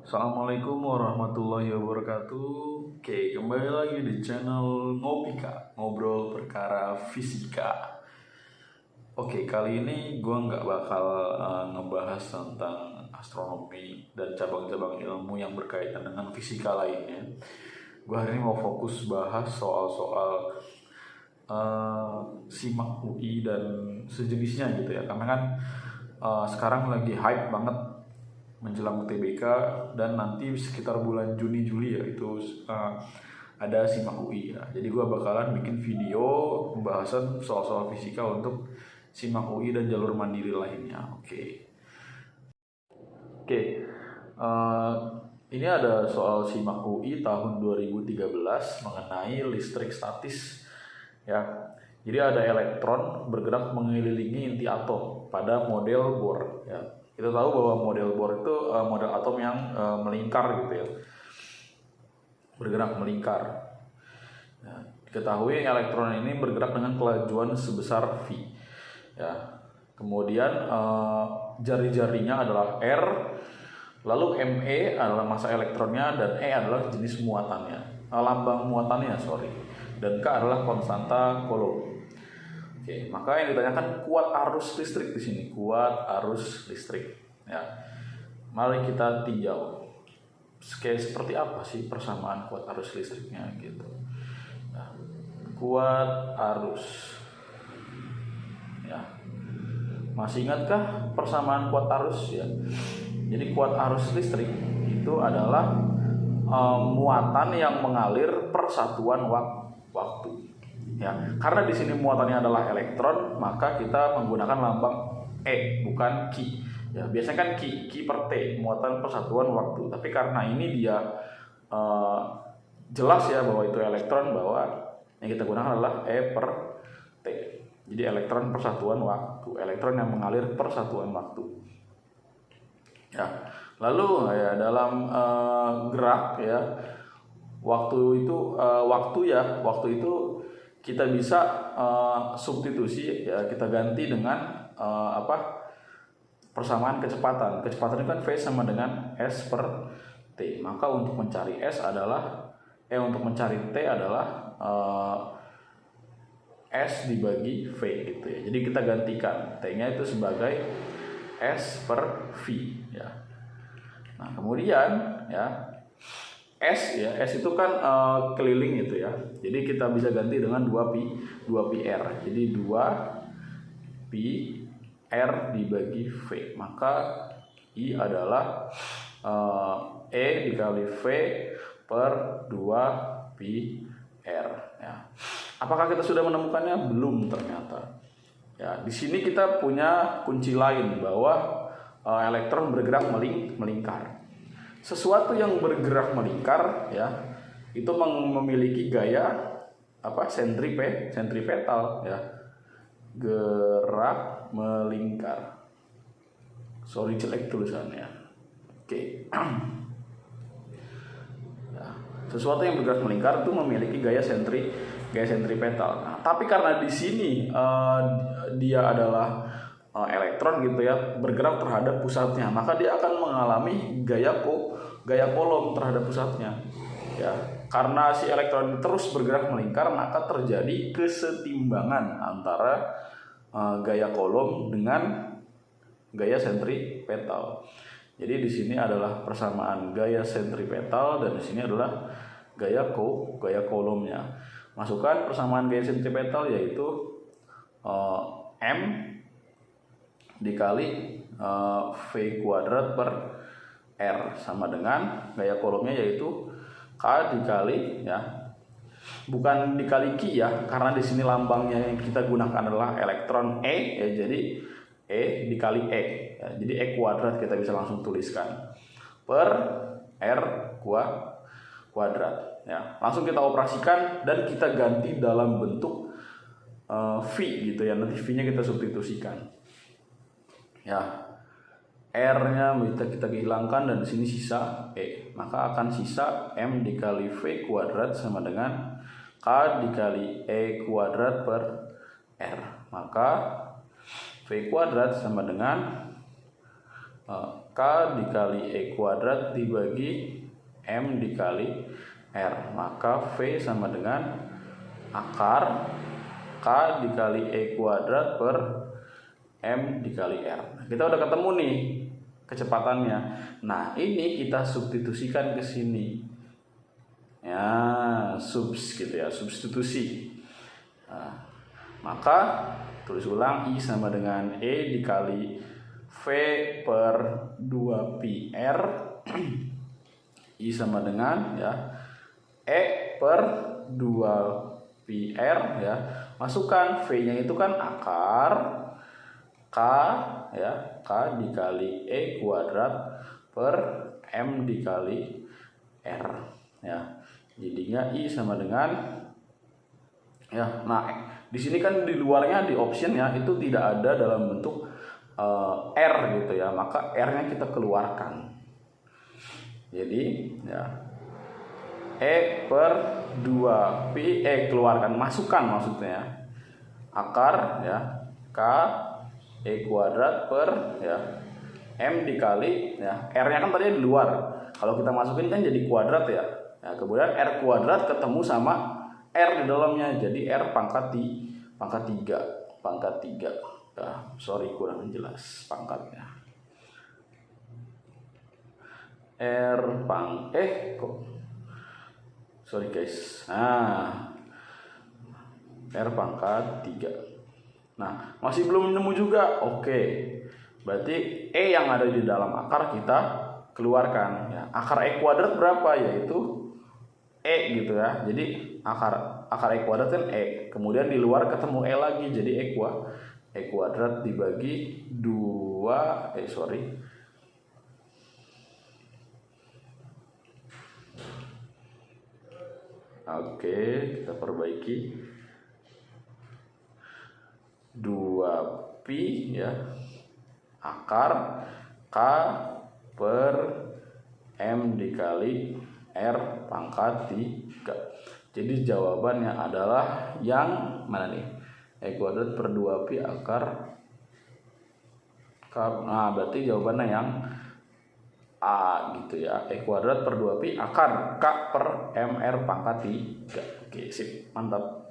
Assalamualaikum warahmatullahi wabarakatuh. Oke, kembali lagi di channel Ngopika, ngobrol perkara fisika. Oke, kali ini gue nggak bakal ngebahas tentang astronomi dan cabang-cabang ilmu yang berkaitan dengan fisika lainnya. Gue hari ini mau fokus bahas soal-soal SIMAK UI dan sejenisnya gitu ya. Karena kan sekarang lagi hype banget menjelang UTBK dan nanti sekitar bulan Juni-Juli ya itu ada SIMAK UI ya. Jadi gue bakalan bikin video pembahasan soal-soal fisika untuk SIMAK UI dan jalur mandiri lainnya. Oke. Ini ada soal SIMAK UI tahun 2013 mengenai listrik statis ya. Jadi ada elektron bergerak mengelilingi inti atom pada model Bohr ya. Kita tahu bahwa model Bohr itu model atom yang melingkar gitu ya, bergerak melingkar. Nah, diketahui elektron ini bergerak dengan kelajuan sebesar v. Ya, kemudian jari-jarinya adalah R, lalu Me adalah massa elektronnya dan E adalah jenis muatannya, lambang muatannya dan K adalah konstanta Coulomb. Oke, maka yang ditanyakan kuat arus listrik di sini, kuat arus listrik. Ya, mari kita tinjau. Seperti apa sih persamaan kuat arus listriknya gitu. Nah, kuat arus. Ya, masih ingatkah persamaan kuat arus ya? Jadi kuat arus listrik itu adalah muatan yang mengalir per satuan waktu. Ya, karena di sini muatannya adalah elektron, maka kita menggunakan lambang E bukan Q. Ya, biasanya kan Q per T, muatan persatuan waktu. Tapi karena ini dia jelas ya bahwa itu elektron, bahwa yang kita gunakan adalah E per T. Jadi elektron persatuan waktu, elektron yang mengalir persatuan waktu. Ya, lalu ya dalam gerak ya waktu itu kita bisa substitusi ya, kita ganti dengan persamaan kecepatan. Kecepatan itu kan V sama dengan S per T. Maka untuk mencari S adalah untuk mencari T adalah S dibagi V gitu ya. Jadi kita gantikan T-nya itu sebagai S per V ya. Nah, kemudian ya S itu kan keliling itu ya. Jadi kita bisa ganti dengan 2πr. Jadi 2πr dibagi V. Maka I adalah E dikali V per 2πr ya. Apakah kita sudah menemukannya? Belum ternyata. Ya, di sini kita punya kunci lain bahwa elektron bergerak melingkar. Sesuatu yang bergerak melingkar ya itu memiliki gaya sentripetal ya, gerak melingkar. Sorry jelek tulisannya. Oke. Ya, sesuatu yang bergerak melingkar itu memiliki gaya sentripetal. Nah, tapi karena di sini dia adalah elektron gitu ya, bergerak terhadap pusatnya, maka dia akan mengalami gaya Coulomb terhadap pusatnya ya. Karena si elektron terus bergerak melingkar, maka terjadi kesetimbangan antara gaya Coulomb dengan gaya sentripetal. Jadi di sini adalah persamaan gaya sentripetal dan di sini adalah gaya Coulombnya. Masukkan persamaan gaya sentripetal yaitu M dikali V kuadrat per R sama dengan gaya Coulombnya yaitu K dikali ya, bukan dikali Q ya, karena di sini lambangnya yang kita gunakan adalah elektron E ya, jadi E dikali E ya, jadi E kuadrat kita bisa langsung tuliskan per R kuadrat ya. Langsung kita operasikan dan kita ganti dalam bentuk V gitu ya, nanti V nya kita substitusikan ya. R-nya kita hilangkan dan di sini sisa E, maka akan sisa M dikali V kuadrat sama dengan K dikali E kuadrat per R. Maka V kuadrat sama dengan K K dikali E kuadrat dibagi M dikali R. Maka V sama dengan akar K dikali E kuadrat per M dikali R. Nah, kita udah ketemu nih kecepatannya. Nah, ini kita substitusikan ke sini. Ya, substitusi. Nah, maka tulis ulang I sama dengan E dikali V per 2pi R. I sama dengan ya E per 2pi R ya. Masukkan V-nya itu kan akar K ya, K dikali E kuadrat per M dikali R ya. Jadinya I sama dengan ya. Nah, di sini kan di luarnya di option ya itu tidak ada dalam bentuk R gitu ya. Maka R-nya kita keluarkan. Jadi ya E per 2pi keluarkan, masukkan maksudnya akar ya K E kuadrat per ya M dikali ya R-nya kan tadi di luar. Kalau kita masukin kan jadi kuadrat ya. Nah, kemudian R kuadrat ketemu sama R di dalamnya, jadi R pangkat 3. Nah, sorry kurang jelas pangkatnya. Sorry guys. Nah, R pangkat 3. Nah, masih belum nemu juga. Oke. Berarti E yang ada di dalam akar kita keluarkan ya. Akar E kuadrat berapa? Yaitu E gitu ya. Jadi akar E kuadrat kan E. Kemudian di luar ketemu E lagi, jadi E kuadrat dibagi 2 Oke, kita perbaiki 2pi ya akar K per M dikali R pangkat 3. Jadi jawabannya adalah yang mana nih? E kuadrat per 2pi akar K. Nah, berarti jawabannya yang A gitu ya. E kuadrat per 2pi akar K per MR pangkat 3. Oke, sip. Mantap.